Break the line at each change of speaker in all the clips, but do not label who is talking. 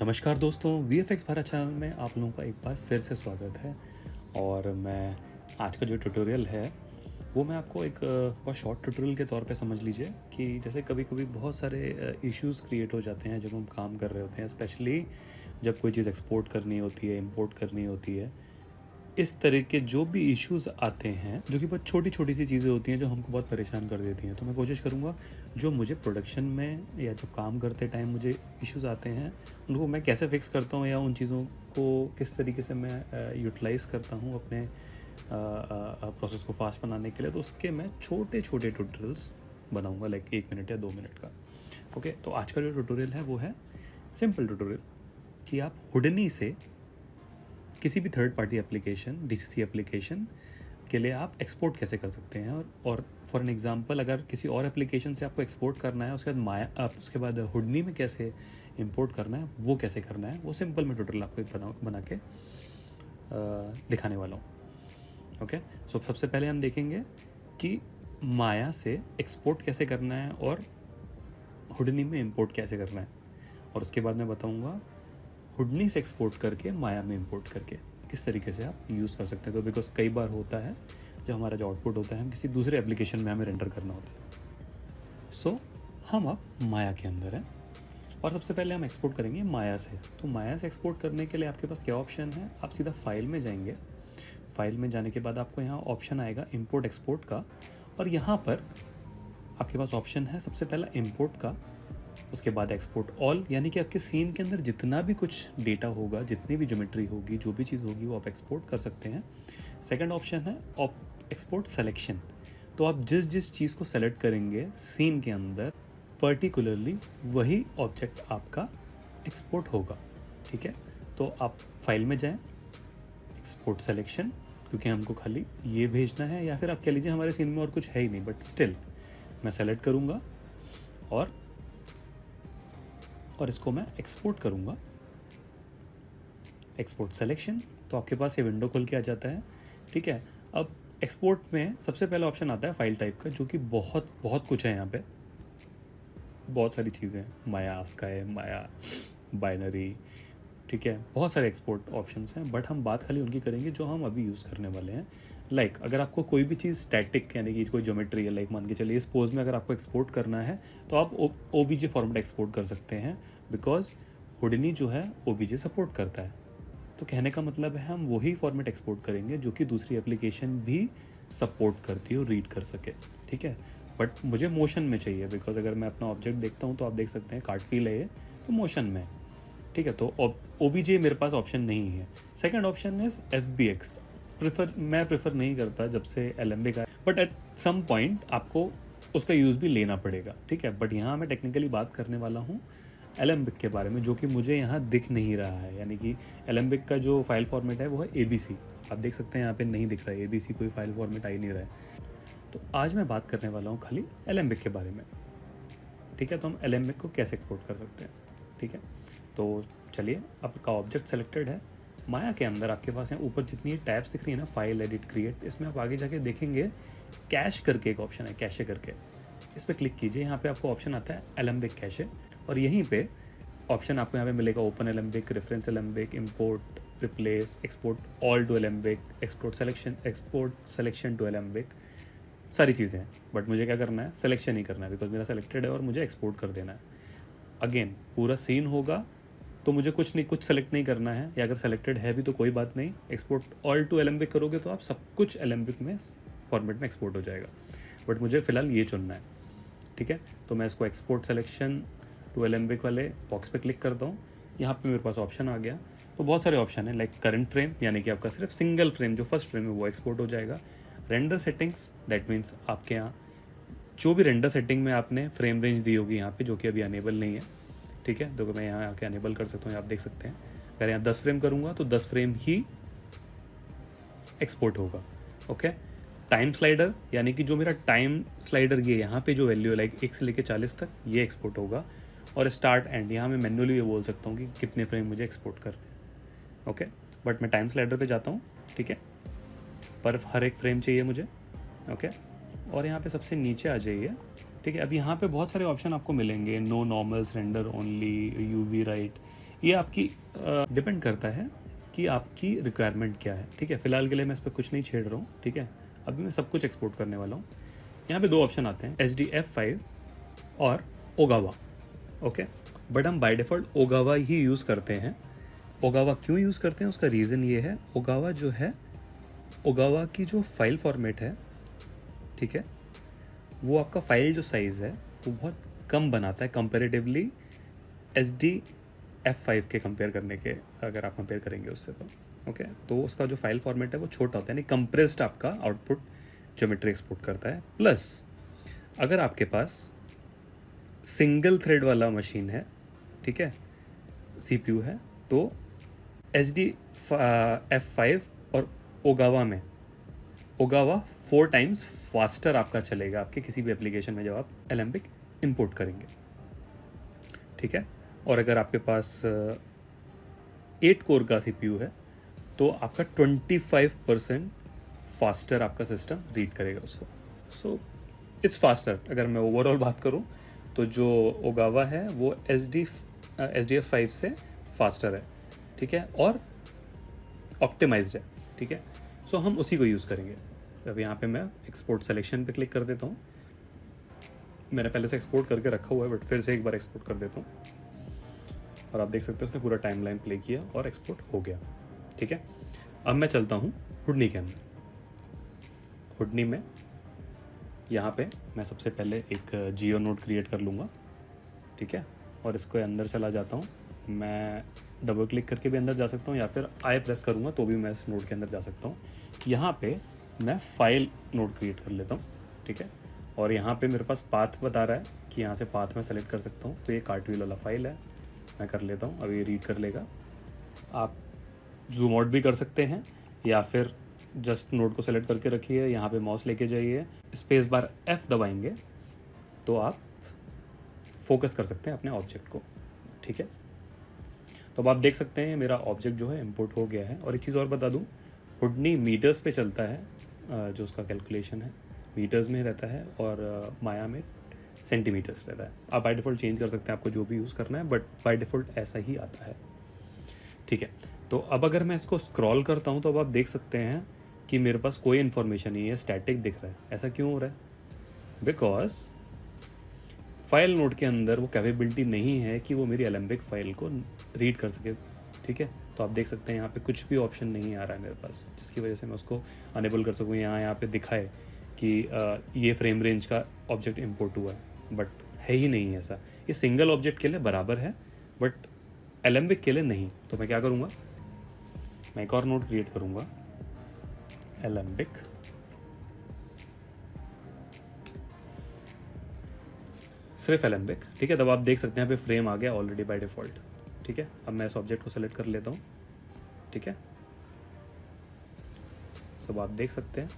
नमस्कार दोस्तों, VFX Bharat channel में आप लोगों का एक बार फिर से स्वागत है। और मैं आज का जो ट्यूटोरियल है वो मैं आपको एक बहुत शॉर्ट ट्यूटोरियल के तौर पे समझ लीजिए कि जैसे कभी कभी बहुत सारे इश्यूज़ क्रिएट हो जाते हैं जब हम काम कर रहे होते हैं, स्पेशली जब कोई चीज़ एक्सपोर्ट करनी होती है, इंपोर्ट करनी होती है। इस तरह के जो भी इश्यूज़ आते हैं, जो कि बहुत छोटी छोटी सी चीज़ें होती हैं जो हमको बहुत परेशान कर देती हैं, तो मैं कोशिश करूँगा जो मुझे प्रोडक्शन में या जब काम करते टाइम मुझे इश्यूज़ आते हैं उनको मैं कैसे फिक्स करता हूँ या उन चीज़ों को किस तरीके से मैं यूटिलाइज़ करता हूँ अपने प्रोसेस को फास्ट बनाने के लिए। तो उसके मैं छोटे छोटे ट्यूटोरियल्स बनाऊँगा, लाइक 1 मिनट या 2 मिनट का। ओके, तो आज का जो ट्यूटोरियल है वो है सिंपल ट्यूटोरियल कि आप हुडनी से किसी भी third party application, DCC application के लिए आप एक्सपोर्ट कैसे कर सकते हैं। और फॉर एन एग्जांपल, अगर किसी और एप्लीकेशन से आपको एक्सपोर्ट करना है, उसके बाद उसके बाद हुडनी में कैसे इंपोर्ट करना है, वो कैसे करना है, वो सिंपल मैं ट्यूटोरियल आपको एक बना के दिखाने वाला हूँ। ओके, सो सबसे पहले हम देखेंगे कि माया से एक्सपोर्ट कैसे करना है और हुडनी में इंपोर्ट कैसे करना है। और उसके बाद मैं बताऊँगा हुडनी से एक्सपोर्ट करके माया में इंपोर्ट करके किस तरीके से आप यूज़ कर सकते हैं। तो बिकॉज कई बार होता है जब हमारा जो आउटपुट होता है हम किसी दूसरे एप्लीकेशन में हमें रेंडर करना होता है। सो हम अब माया के अंदर हैं और सबसे पहले हम एक्सपोर्ट करेंगे माया से। तो माया से एक्सपोर्ट करने के लिए आपके पास क्या ऑप्शन है, आप सीधा फाइल में जाएंगे। फाइल में जाने के बाद आपको यहाँ ऑप्शन आएगा इंपोर्ट एक्सपोर्ट का, और यहाँ पर आपके पास ऑप्शन है सबसे पहला इंपोर्ट का, उसके बाद एक्सपोर्ट ऑल, यानी कि आपके सीन के अंदर जितना भी कुछ डेटा होगा, जितनी भी ज्योमेट्री होगी, जो भी चीज़ होगी वो आप एक्सपोर्ट कर सकते हैं। सेकंड ऑप्शन है एक्सपोर्ट सेलेक्शन। तो आप जिस जिस चीज़ को सेलेक्ट करेंगे सीन के अंदर, पर्टिकुलरली वही ऑब्जेक्ट आपका एक्सपोर्ट होगा। ठीक है, तो आप फाइल में जाएं, एक्सपोर्ट सेलेक्शन, क्योंकि हमको खाली ये भेजना है, या फिर आप कह लीजिए हमारे सीन में और कुछ है ही नहीं, बट स्टिल मैं सेलेक्ट करूँगा और इसको मैं एक्सपोर्ट करूँगा, एक्सपोर्ट सेलेक्शन। तो आपके पास ये विंडो खुल के आ जाता है। ठीक है, अब एक्सपोर्ट में सबसे पहला ऑप्शन आता है फाइल टाइप का, जो कि बहुत बहुत कुछ है यहाँ पे, बहुत सारी चीज़ें हैं, माया, स्काई, माया, बाइनरी। ठीक है, बहुत सारे एक्सपोर्ट ऑप्शंस हैं, बट हम बात खाली उनकी करेंगे जो हम अभी यूज़ करने वाले हैं। लाइक अगर आपको कोई भी चीज़ स्टैटिक, यानी कि कोई ज्योमेट्री है, लाइक मान के चलिए इस पोज में अगर आपको एक्सपोर्ट करना है तो आप ओबीजे फॉर्मेट एक्सपोर्ट कर सकते हैं, बिकॉज हुडनी जो है ओबीजे सपोर्ट करता है। तो कहने का मतलब है हम वही फॉर्मेट एक्सपोर्ट करेंगे जो कि दूसरी एप्लीकेशन भी सपोर्ट करती है और रीड कर सके। ठीक है, बट मुझे मोशन में चाहिए, बिकॉज अगर मैं अपना ऑब्जेक्ट देखता हूँ तो आप देख सकते हैं कार्ट फील है ये, तो मोशन में। ठीक है, तो ओबीजे मेरे पास ऑप्शन नहीं है। Second option is FBX. मैं प्रेफर नहीं करता जब से एलेम्बिक आया, बट एट सम पॉइंट आपको उसका यूज़ भी लेना पड़ेगा। ठीक है, बट यहाँ मैं टेक्निकली बात करने वाला हूँ एलेम्बिक के बारे में, जो कि मुझे यहाँ दिख नहीं रहा है। यानी कि एलेम्बिक का जो फाइल फॉर्मेट है वो है एबीसी। आप देख सकते हैं यहाँ पे नहीं दिख रहा है एबीसी, कोई फाइल फॉर्मेट आ ही नहीं रहा है। तो आज मैं बात करने वाला हूँ खाली एलेम्बिक के बारे में। ठीक है, तो हम एलेम्बिक को कैसे एक्सपोर्ट कर सकते हैं। ठीक है, तो चलिए, आपका ऑब्जेक्ट सेलेक्टेड है। माया के अंदर आपके पास है ऊपर जितनी टैब्स दिख रही है ना, फाइल, एडिट, क्रिएट, इसमें आप आगे जाके देखेंगे कैश करके एक ऑप्शन है, कैशे करके। इस पर क्लिक कीजिए, यहाँ पे आपको ऑप्शन आता है एलेम्बिक कैशे, और यहीं पे ऑप्शन आपको यहाँ पे मिलेगा open Alembic, reference Alembic, import, replace, export all to Alembic, export selection to Alembic, सारी चीज़ें हैं। बट मुझे क्या करना है, सिलेक्शन ही करना है, बिकॉज मेरा सेलेक्टेड है और मुझे एक्सपोर्ट कर देना है। अगेन पूरा सीन होगा तो मुझे कुछ सेलेक्ट नहीं करना है, या अगर सेलेक्टेड है भी तो कोई बात नहीं, एक्सपोर्ट ऑल टू एलेम्बिक करोगे तो आप सब कुछ एलेम्बिक में फॉर्मेट में एक्सपोर्ट हो जाएगा। बट मुझे फ़िलहाल ये चुनना है। ठीक है, तो मैं इसको एक्सपोर्ट सेलेक्शन टू एलेम्बिक वाले बॉक्स पे क्लिक करता हूँ। यहाँ पे मेरे पास ऑप्शन आ गया। तो बहुत सारे ऑप्शन है, लाइक करंट फ्रेम, यानी कि आपका सिर्फ सिंगल फ्रेम जो फर्स्ट फ्रेम है वो एक्सपोर्ट हो जाएगा। रेंडर सेटिंग्स, दैट मीन्स आपके यहाँ जो भी रेंडर सेटिंग में आपने फ्रेम रेंज दी होगी यहाँ पे, जो कि अभी अनेबल नहीं है। ठीक है, तो मैं यहाँ आके अनेबल कर सकता हूँ, आप देख सकते हैं। अगर यहाँ 10 फ्रेम करूँगा तो 10 फ्रेम ही एक्सपोर्ट होगा। ओके, टाइम स्लाइडर, यानी कि जो मेरा टाइम स्लाइडर ये यहाँ पे जो वैल्यू है, लाइक 1 से लेकर 40 तक, ये एक्सपोर्ट होगा। और स्टार्ट एंड, यहाँ मैं मैन्युअली ये बोल सकता हूँ कि कितने फ्रेम मुझे एक्सपोर्ट करने हैं। ओके, बट मैं टाइम स्लाइडर पे जाता हूँ। ठीक है, पर हर एक फ्रेम चाहिए मुझे। ओके, और यहाँ पे सबसे नीचे आ जाइए। ठीक है, अब यहाँ पे बहुत सारे ऑप्शन आपको मिलेंगे, no normals, render only, UV right, ये आपकी डिपेंड करता है कि आपकी रिक्वायरमेंट क्या है, ठीक है। फिलहाल के लिए मैं इस पर कुछ नहीं छेड़ रहा हूँ, ठीक है। अभी मैं सब कुछ एक्सपोर्ट करने वाला हूँ। यहाँ पे दो ऑप्शन आते हैं, HDF5 और ओगावा, ओके। बट हम by default Ogawa he use करते हैं। ओगावा क्यों यूज़ करते हैं, उसका रीज़न ये है, ओगावा जो है, ओगावा की जो फाइल फॉर्मेट है, ठीक है, वो आपका फाइल जो साइज़ है वो बहुत कम बनाता है कंपेरेटिवली HDF5 के कंपेयर करने के, अगर आप कंपेयर करेंगे उससे तो, ओके। तो उसका जो फाइल फॉर्मेट है वो छोटा होता है, यानी कंप्रेस्ड आपका आउटपुट ज्योमेट्री एक्सपोर्ट करता है। प्लस अगर आपके पास सिंगल थ्रेड वाला मशीन है, ठीक है, CPU है, तो HDF5 और ओगावा में, ओगावा 4 टाइम्स फास्टर आपका चलेगा आपके किसी भी एप्लीकेशन में जब आप एलेम्बिक इंपोर्ट करेंगे, ठीक है। और अगर आपके पास 8 कोर का CPU है तो आपका 25% फास्टर आपका सिस्टम रीड करेगा उसको। So it's faster. अगर मैं ओवरऑल बात करूं तो जो ओगावा है वो HDF5 से फास्टर है, ठीक है, और ऑप्टिमाइज्ड है, ठीक है। सो हम उसी को यूज़ करेंगे। अब यहाँ पे मैं एक्सपोर्ट सेलेक्शन पे क्लिक कर देता हूँ। मैंने पहले से एक्सपोर्ट करके रखा हुआ है, बट फिर से एक बार एक्सपोर्ट कर देता हूँ और आप देख सकते हो उसने पूरा टाइमलाइन प्ले किया और एक्सपोर्ट हो गया, ठीक है। अब मैं चलता हूँ हुडनी के अंदर। हुडनी में यहाँ पे मैं सबसे पहले एक जियो नोड क्रिएट कर लूँगा, ठीक है, और इसको अंदर चला जाता हूँ। मैं डबल क्लिक करके भी अंदर जा सकता हूँ या फिर आई प्रेस करूँगा तो भी मैं इस नोड के अंदर जा सकता हूँ। यहाँ पे मैं फाइल नोड क्रिएट कर लेता हूँ, ठीक है, और यहाँ पे मेरे पास पाथ बता रहा है कि यहाँ से पाथ मैं सेलेक्ट कर सकता हूँ। तो ये कार्टव्हील वाला फाइल है, मैं कर लेता हूँ, अभी रीड कर लेगा। आप जूम आउट भी कर सकते हैं या फिर जस्ट नोड को सेलेक्ट करके रखिए, यहाँ पे माउस लेके जाइए, स्पेस बार F दबाएंगे तो आप फोकस कर सकते हैं अपने ऑब्जेक्ट को, ठीक है। तो अब आप देख सकते हैं मेरा ऑब्जेक्ट जो है इंपोर्ट हो गया है। और एक चीज़ और बता दूं, हुडनी मीटर्स पे चलता है, जो उसका कैलकुलेशन है मीटर्स में रहता है और माया में सेंटीमीटर्स रहता है। आप बाय डिफ़ॉल्ट चेंज कर सकते हैं आपको जो भी यूज़ करना है, बट बाय डिफ़ॉल्ट ऐसा ही आता है, ठीक है। तो अब अगर मैं इसको स्क्रॉल करता हूँ तो अब आप देख सकते हैं कि मेरे पास कोई इन्फॉर्मेशन नहीं है, स्टैटिक दिख रहा है। ऐसा क्यों हो रहा है? बिकॉज फाइल नोड के अंदर वो कैपेबिलिटी नहीं है कि वो मेरी एलेम्बिक फाइल को रीड कर सके, ठीक है। तो आप देख सकते हैं यहाँ पे कुछ भी ऑप्शन नहीं आ रहा है मेरे पास, जिसकी वजह से मैं उसको अनेबल कर सकूँ। यहाँ पे दिखाए कि ये फ्रेम रेंज का ऑब्जेक्ट इंपोर्ट हुआ है, बट है ही नहीं ऐसा। ये सिंगल ऑब्जेक्ट के लिए बराबर है बट एलेम्बिक के लिए नहीं। तो मैं क्या करूँगा, मैं एक और नोड क्रिएट करूँगा, एलेम्बिक, सिर्फ एलेम्बिक, ठीक है। तब आप देख सकते हैं यहाँ पे फ्रेम आ गया ऑलरेडी बाय डिफ़ॉल्ट, ठीक है। अब मैं इस ऑब्जेक्ट को सेलेक्ट कर लेता हूँ, ठीक है। सब आप देख सकते हैं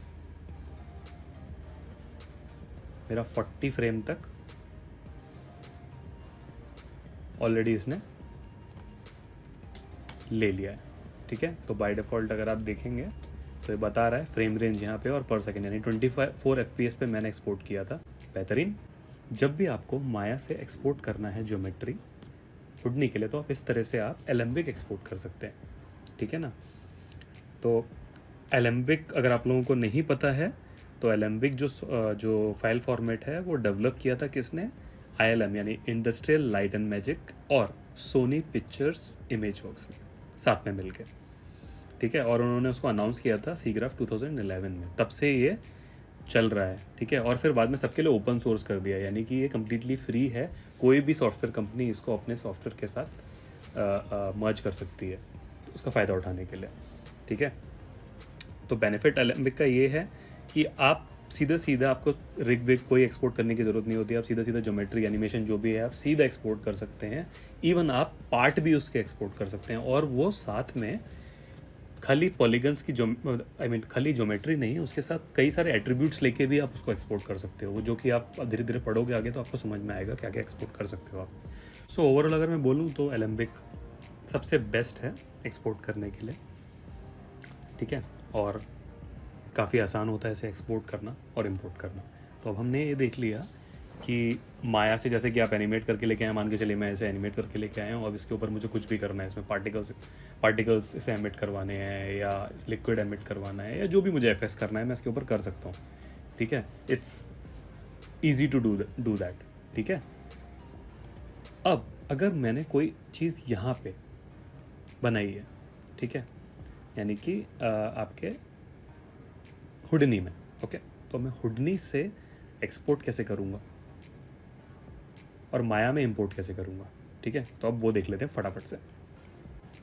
मेरा 40 फ्रेम तक ऑलरेडी इसने ले लिया है, ठीक है। तो बाय डिफ़ॉल्ट अगर आप देखेंगे तो ये बता रहा है फ्रेम रेंज यहाँ पे और पर सेकेंड, यानी 24 FPS पे मैंने एक्सपोर्ट किया था। बेहतरीन। जब भी आपको माया से एक्सपोर्ट करना है ज्योमेट्री हुडनी के लिए तो आप इस तरह से आप एलेम्बिक एक्सपोर्ट कर सकते हैं, ठीक है ना। तो एलेम्बिक अगर आप लोगों को नहीं पता है तो एलेम्बिक जो फाइल फॉर्मेट है वो डेवलप किया था किसने, ILM यानी इंडस्ट्रियल लाइट एंड मैजिक और सोनी पिक्चर्स इमेज वर्क्स ने साथ में मिलकर, ठीक है। और उन्होंने उसको अनाउंस किया था सीग्राफ 2011 में, तब से ये चल रहा है, ठीक है। और फिर बाद में सबके लिए ओपन सोर्स कर दिया, यानी कि ये कम्प्लीटली फ्री है, कोई भी सॉफ्टवेयर कंपनी इसको अपने सॉफ्टवेयर के साथ मर्ज कर सकती है तो उसका फ़ायदा उठाने के लिए, ठीक है। तो बेनिफिट एलेम्बिक का ये है कि आप सीधा सीधा आपको रिग विग कोई एक्सपोर्ट करने की ज़रूरत नहीं होती, आप सीधा सीधा ज्योमेट्री एनिमेशन जो भी है आप सीधा एक्सपोर्ट कर सकते हैं। इवन आप पार्ट भी उसके एक्सपोर्ट कर सकते हैं, और वो साथ में खाली पॉलीगन्स की खाली ज्योमेट्री नहीं, उसके साथ कई सारे एट्रीब्यूट्स लेके भी आप उसको एक्सपोर्ट कर सकते हो, जो कि आप धीरे धीरे पढ़ोगे आगे तो आपको समझ में आएगा क्या क्या एक्सपोर्ट कर सकते हो आप। सो ओवरऑल अगर मैं बोलूँ तो एलेम्बिक सबसे बेस्ट है एक्सपोर्ट करने के लिए, ठीक है। और काफ़ी आसान होता है इसे एक्सपोर्ट करना और इम्पोर्ट करना। तो अब हमने ये देख लिया कि माया से जैसे कि आप एनिमेट करके लेके आए, मान के चलिए मैं इसे एनिमेट करके लेके आया हूँ, अब इसके ऊपर मुझे कुछ भी करना है, इसमें पार्टिकल्स इसे एमिट करवाने हैं या लिक्विड एमिट करवाना है या जो भी मुझे एफएस करना है मैं इसके ऊपर कर सकता हूँ, ठीक है। It's easy to do that, ठीक है। अब अगर मैंने कोई चीज़ यहाँ पे बनाई है, ठीक है, यानी कि आपके हुडनी में, ओके, तो मैं हुडनी से एक्सपोर्ट कैसे करूँगा और माया में इंपोर्ट कैसे करूँगा, ठीक है। तो अब वो देख लेते हैं फटाफट से।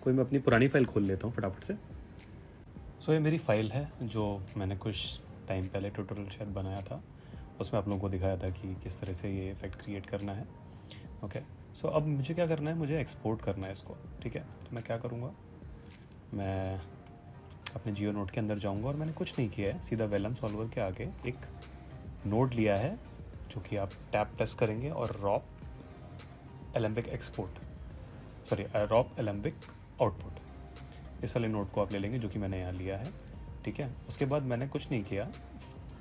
कोई मैं अपनी पुरानी फ़ाइल खोल लेता हूँ फटाफट से। सो ये मेरी फ़ाइल है जो मैंने कुछ टाइम पहले ट्यूटोरियल शायद बनाया था, उसमें आप लोगों को दिखाया था कि किस तरह से ये इफेक्ट क्रिएट करना है, ओके। सो अब मुझे क्या करना है, मुझे एक्सपोर्ट करना है इसको, ठीक है। तो मैं क्या करूँगा, मैं अपने जियो नोट के अंदर जाऊँगा और मैंने कुछ नहीं किया है, सीधा वेलम सॉल्वर के आगे एक नोड लिया है जो कि आप टैप प्रेस करेंगे और रॉप Alembic export, sorry रॉप Alembic output, इस वाले नोड को आप ले लेंगे जो कि मैंने यहाँ लिया है, ठीक है। उसके बाद मैंने कुछ नहीं किया,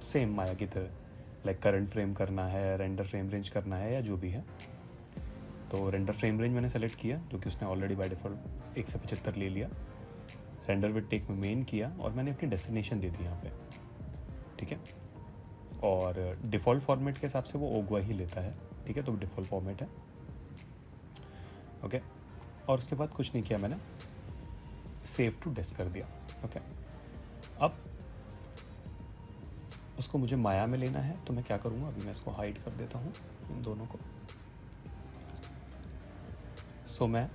सेम माया की तरह, लाइक करंट फ्रेम करना है, रेंडर फ्रेम रेंज करना है या जो भी है। तो रेंडर फ्रेम रेंज मैंने सेलेक्ट किया जो कि उसने ऑलरेडी बाय डिफ़ॉल्ट 175 ले लिया। रेंडर विद टेक में मेन किया और मैंने अपनी डेस्टिनेशन दे दी यहाँ पे, ठीक है। और डिफ़ॉल्ट फॉर्मेट के हिसाब से वो ओगवा ही लेता है, ठीक है, तो डिफ़ॉल्ट फॉर्मेट है, ओके। और उसके बाद कुछ नहीं किया मैंने, सेव टू डेस्क कर दिया, ओके। अब उसको मुझे माया में लेना है, तो मैं क्या करूँगा, अभी मैं इसको हाइड कर देता हूँ इन दोनों को। सो मैं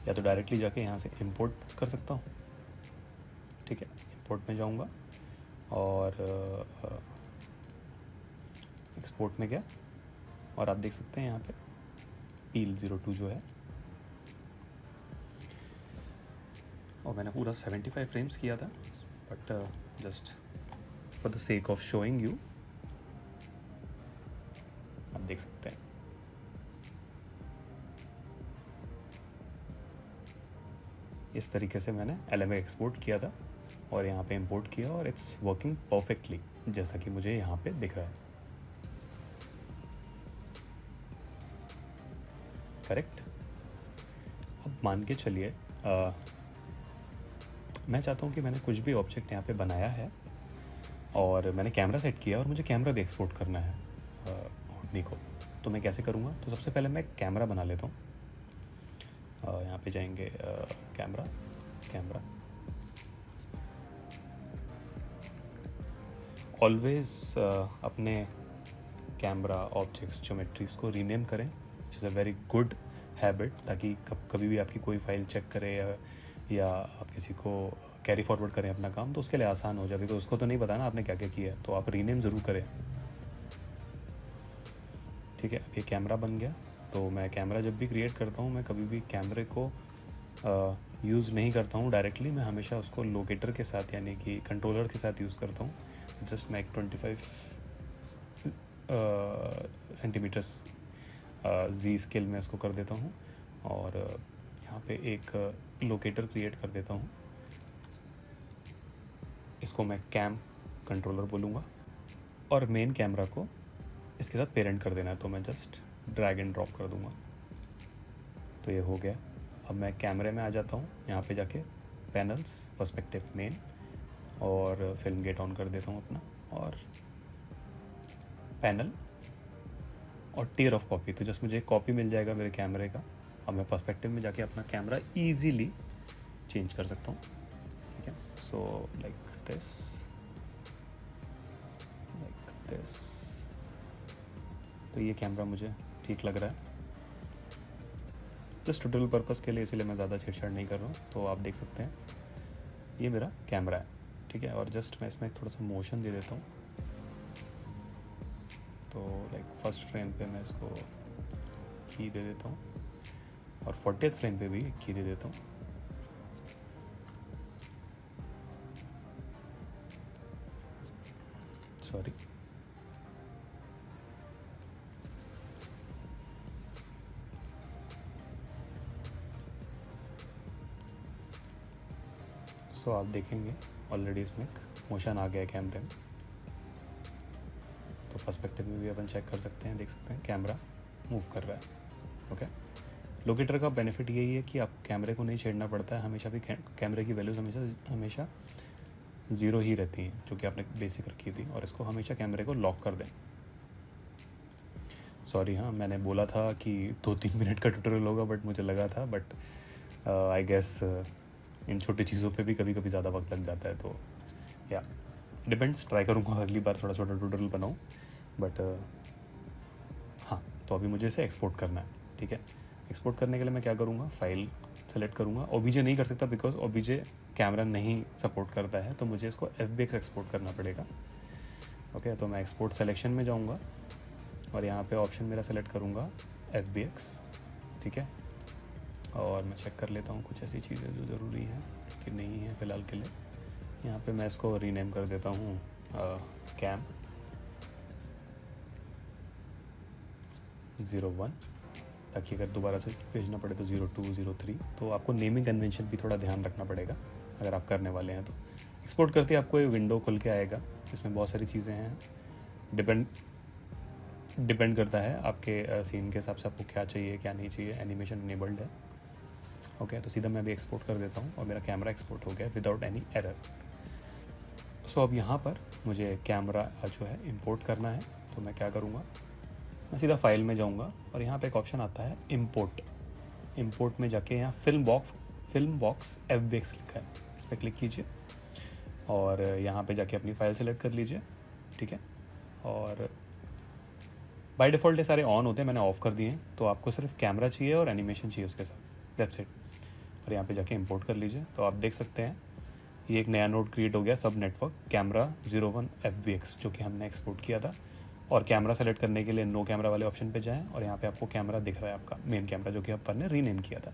या तो डायरेक्टली जाके यहाँ से इंपोर्ट कर सकता हूँ, ठीक है। इंपोर्ट में जाऊँगा और एक्सपोर्ट में गया और आप देख सकते हैं यहाँ पे पील 02 जो है, और मैंने पूरा 75 फ्रेम्स किया था, but just for the sake of showing you आप देख सकते हैं। इस तरीके से मैंने LMA एक्सपोर्ट किया था और यहाँ पे इंपोर्ट किया और इट्स वर्किंग परफेक्टली जैसा कि मुझे यहाँ पे दिख रहा है, करेक्ट। अब मान के चलिए मैं चाहता हूँ कि मैंने कुछ भी ऑब्जेक्ट यहाँ पे बनाया है और मैंने कैमरा सेट किया और मुझे कैमरा भी एक्सपोर्ट करना है हुडनी को, तो मैं कैसे करूँगा। तो सबसे पहले मैं कैमरा बना लेता हूँ, यहाँ पे जाएंगे कैमरा, ऑलवेज़ अपने कैमरा ऑब्जेक्ट्स ज्योमेट्रीज को रीनेम करें, it is a very good habit, ताकि कभी भी आपकी कोई फाइल चेक करे या आप किसी को कैरी फॉरवर्ड करें अपना काम, तो उसके लिए आसान हो जाए, तो उसको तो नहीं पता ना आपने क्या क्या किया है, तो आप रीनेम ज़रूर करें, ठीक है। अब ये कैमरा बन गया, तो मैं कैमरा जब भी क्रिएट करता हूँ मैं कभी भी कैमरे को यूज़ नहीं करता हूँ डायरेक्टली, मैं हमेशा उसको लोकेटर के साथ यानी कि कंट्रोलर के साथ यूज़ करता हूँ। जस्ट मैं एक 25 सेंटीमीटर्स जी स्केल में इसको कर देता हूँ और यहाँ पे एक लोकेटर क्रिएट कर देता हूँ, इसको मैं कैम कंट्रोलर बोलूँगा और मेन कैमरा को इसके साथ पेरेंट कर देना है, तो मैं जस्ट ड्रैग एंड ड्रॉप कर दूँगा, तो ये हो गया। अब मैं कैमरे में आ जाता हूँ, यहाँ पे जाके पैनल्स, पर्सपेक्टिव मेन और फिल्म गेट ऑन कर देता हूँ अपना, और पैनल और टियर ऑफ कॉपी, तो जस्ट मुझे एक कॉपी मिल जाएगा मेरे कैमरे का। अब मैं पर्सपेक्टिव में जाके अपना कैमरा ईजीली चेंज कर सकता हूँ, ठीक है। सो लाइक दिस, तो ये कैमरा मुझे ठीक लग रहा है जस्ट ट्यूटोरियल पर्पज़ के लिए, इसलिए मैं ज़्यादा छेड़छाड़ नहीं कर रहा हूँ। तो आप देख सकते हैं ये मेरा कैमरा है, ठीक है। और जस्ट मैं इसमें थोड़ा सा मोशन दे देता हूँ, तो लाइक फर्स्ट फ्रेम पे मैं इसको की दे देता हूँ और 40th फ्रेम पे भी एक की दे देता हूँ, सॉरी। सो आप देखेंगे ऑलरेडी इसमें एक मोशन आ गया है कैमरे में, तो पर्सपेक्टिव में भी अपन चेक कर सकते हैं, देख सकते हैं कैमरा मूव कर रहा है। ओके, लोकेटर का बेनिफिट यही है कि आपको कैमरे को नहीं छेड़ना पड़ता है, हमेशा भी कैमरे की वैल्यूज़ हमेशा 0 ही रहती हैं जो कि आपने बेसिक रखी थी, और इसको हमेशा कैमरे को लॉक कर दें। सॉरी, हाँ मैंने बोला था कि 2-3 मिनट का ट्यूटोरियल होगा, बट मुझे लगा था, बट आई गेस इन छोटी चीज़ों पे भी कभी कभी ज़्यादा वक्त लग जाता है, तो या डिपेंड्स। ट्राई करूँगा अगली बार थोड़ा छोटा ट्यूटोरियल बनाऊँ, बट हाँ। तो अभी मुझे इसे एक्सपोर्ट करना है, ठीक है। एक्सपोर्ट करने के लिए मैं क्या करूँगा, फाइल सेलेक्ट करूँगा। ओबीजे नहीं कर सकता बिकॉज ओबीजे कैमरा नहीं सपोर्ट करता है, तो मुझे इसको FBX एक्सपोर्ट करना पड़ेगा। ओके, तो मैं एक्सपोर्ट सेलेक्शन में जाऊँगा और यहाँ पे ऑप्शन मेरा सेलेक्ट करूँगा FBX, ठीक है। और मैं चेक कर लेता हूँ कुछ ऐसी चीज़ें जो ज़रूरी हैं कि नहीं है फ़िलहाल के लिए। यहाँ पे मैं इसको रीनेम कर देता हूँ कैम 01, ताकि अगर दोबारा से भेजना पड़े तो 02, 03। तो आपको नेमिंग कन्वेंशन भी थोड़ा ध्यान रखना पड़ेगा अगर आप करने वाले हैं तो। एक्सपोर्ट करते ही आपको ये विंडो खुल के आएगा, इसमें बहुत सारी चीज़ें हैं। डिपेंड करता है आपके सीन के हिसाब से आपको क्या चाहिए क्या नहीं चाहिए। एनिमेशन इनेबल्ड है। ओके, तो सीधा मैं अभी एक्सपोर्ट कर देता हूँ और मेरा कैमरा एक्सपोर्ट हो गया विदाउट एनी एरर। सो अब यहाँ पर मुझे कैमरा जो है इंपोर्ट करना है, तो मैं क्या करूँगा, मैं सीधा फाइल में जाऊँगा और यहाँ पे एक ऑप्शन आता है इंपोर्ट में जाके यहाँ फिल्म बॉक्स FBX लिखा है, इस पर क्लिक कीजिए और यहाँ पे जाके अपनी फ़ाइल सेलेक्ट कर लीजिए, ठीक है। और बाय डिफ़ॉल्ट ये सारे ऑन होते हैं, मैंने ऑफ़ कर दिए हैं। तो आपको सिर्फ कैमरा चाहिए और एनिमेशन चाहिए उसके साथ, दैट्स इट। और यहाँ पे जाके इंपोर्ट कर लीजिए। तो आप देख सकते हैं ये एक नया नोड क्रिएट हो गया, सब नेटवर्क कैमरा 01 FBX, जो कि हमने एक्सपोर्ट किया था। और कैमरा सेलेक्ट करने के लिए नो कैमरा वाले ऑप्शन पे जाएं और यहाँ पे आपको कैमरा दिख रहा है, आपका मेन कैमरा, जो कि अपन ने रीनेम किया था।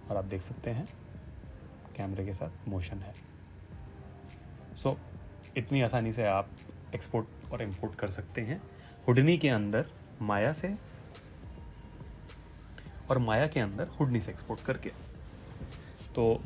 और आप देख सकते हैं कैमरे के साथ मोशन है। सो इतनी आसानी से आप एक्सपोर्ट और इंपोर्ट कर सकते हैं हुडनी के अंदर माया से, और माया के अंदर हुडनी से एक्सपोर्ट करके। तो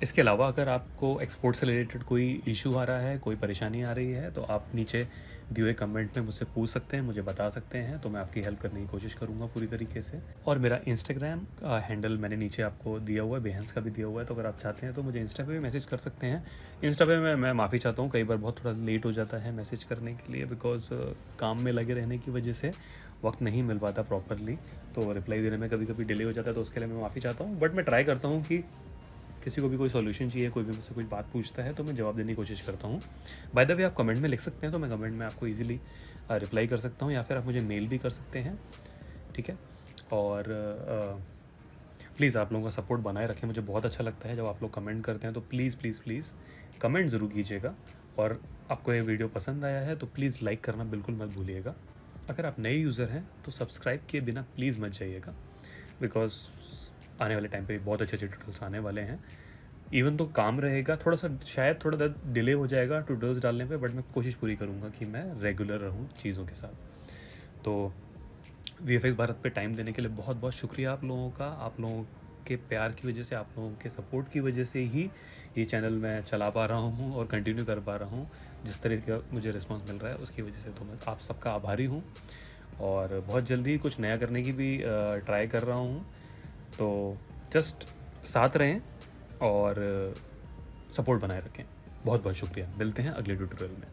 इसके अलावा अगर आपको एक्सपोर्ट से रिलेटेड कोई इशू आ रहा है, कोई परेशानी आ रही है, तो आप नीचे दिए हुए कमेंट में मुझसे पूछ सकते हैं, मुझे बता सकते हैं, तो मैं आपकी हेल्प करने की कोशिश करूंगा पूरी तरीके से। और मेरा इंस्टाग्राम का हैंडल मैंने नीचे आपको दिया हुआ है, बेहंस का भी दिया हुआ है, तो अगर आप चाहते हैं तो मुझे इंस्टा पे भी मैसेज कर सकते हैं। इंस्टा पे मैं माफ़ी चाहता हूँ, कई बार बहुत थोड़ा लेट हो जाता है मैसेज करने के लिए, बिकॉज काम में लगे रहने की वजह से वक्त नहीं मिल पाता प्रॉपरली, तो रिप्लाई देने में कभी कभी डिले हो जाता है, तो उसके लिए मैं माफ़ी चाहता हूँ। बट मैं ट्राई करता हूँ कि किसी को भी कोई सॉल्यूशन चाहिए, कोई भी मुझसे कोई बात पूछता है तो मैं जवाब देने की कोशिश करता हूँ। बाय द वे आप कमेंट में लिख सकते हैं, तो मैं कमेंट में आपको इजीली रिप्लाई कर सकता हूँ, या फिर आप मुझे मेल भी कर सकते हैं, ठीक है। और प्लीज़ आप लोगों का सपोर्ट बनाए रखें, मुझे बहुत अच्छा लगता है जब आप लोग कमेंट करते हैं, तो प्लीज़ प्लीज़ प्लीज़ कमेंट ज़रूर कीजिएगा। और आपको ये वीडियो पसंद आया है तो प्लीज़ लाइक करना बिल्कुल मत भूलिएगा। अगर आप नए यूज़र हैं तो सब्सक्राइब किए बिना प्लीज़ मत जाइएगा, बिकॉज आने वाले टाइम पे बहुत अच्छे अच्छे ट्यूटोरियल्स आने वाले हैं। इवन तो काम रहेगा थोड़ा सा, शायद थोड़ा डिले हो जाएगा ट्यूटोरियल्स डालने पे, बट मैं कोशिश पूरी करूँगा कि मैं रेगुलर रहूँ चीज़ों के साथ। तो VFX भारत पे टाइम देने के लिए बहुत बहुत शुक्रिया आप लोगों का। आप लोगों के प्यार की वजह से, आप लोगों के सपोर्ट की वजह से ही ये चैनल मैं चला पा रहा हूँ और कंटिन्यू कर पा रहा हूँ। जिस तरह का मुझे रिस्पॉन्स मिल रहा है उसकी वजह से तो मैं आप सबका आभारी हूँ, और बहुत जल्दी कुछ नया करने की भी ट्राई कर रहा हूँ। तो जस्ट साथ रहें और सपोर्ट बनाए रखें। बहुत बहुत शुक्रिया, मिलते हैं अगले ट्यूटोरियल में।